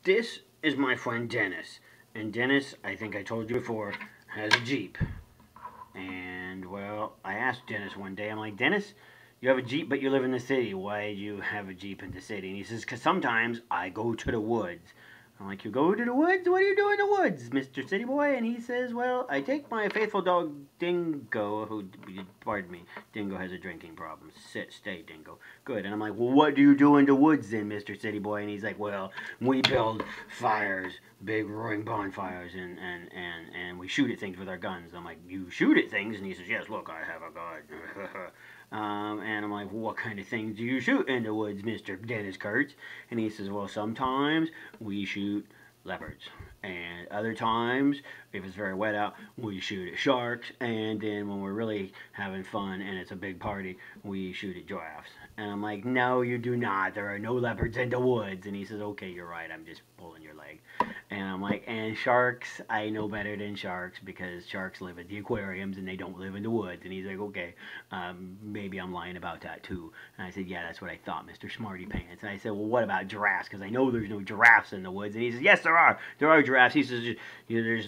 This is my friend Dennis. And Dennis, I think I told you before, has a Jeep. And, well, I asked Dennis one day, I'm like, Dennis, you have a Jeep, but you live in the city. Why do you have a Jeep in the city? And he says, because sometimes I go to the woods. I'm like, you go to the woods? What do you do in the woods, Mr. City Boy? And he says, well, I take my faithful dog Dingo, who, pardon me, Dingo has a drinking problem. Stay, Dingo. Good. And I'm like, well, what do you do in the woods then, Mr. City Boy? And he's like, well, we build fires, big roaring bonfires, and we shoot at things with our guns. I'm like, you shoot at things? And he says, yes, look, I have a gun. And I'm like, well, what kind of things do you shoot in the woods, Mr. Dennis Kurtz? And he says, well, sometimes we shoot leopards. And other times, if it's very wet out, we shoot at sharks. And then when we're really having fun and it's a big party, we shoot at giraffes. And I'm like, no, you do not. There are no leopards in the woods. And he says, okay, you're right. I'm just pulling your leg. And I'm like, and sharks, I know better than sharks because sharks live at the aquariums and they don't live in the woods. And he's like, okay, maybe I'm lying about that too. And I said, yeah, that's what I thought, Mr. Smarty Pants. And I said, well, what about giraffes? Because I know there's no giraffes in the woods. And he says, yes, there are. There are giraffes. He says,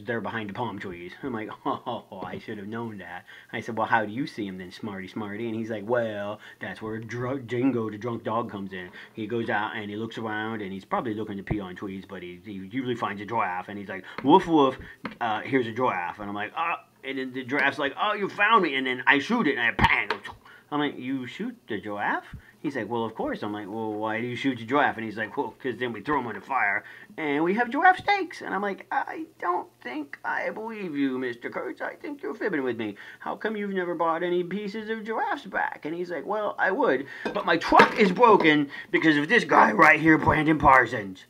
they're behind the palm trees. I'm like, oh, I should have known that. I said, well, how do you see him then, Smarty? And he's like, well, that's where Dingo, the drunk dog, comes in. He goes out and he looks around and he's probably looking to pee on trees, but he usually finds a giraffe and he's like, woof, woof, here's a giraffe. And I'm like, and then the giraffe's like, oh, you found me. And then I shoot it and I bang. I'm like, you shoot the giraffe? He's like, well, of course. I'm like, well, why do you shoot the giraffe? And he's like, well, because then we throw him on the fire and we have giraffe steaks. And I'm like, I don't think I believe you, Mr. Kurtz. I think you're fibbing with me. How come you've never bought any pieces of giraffes back? And he's like, well, I would, but my truck is broken because of this guy right here, Brandon Parsons.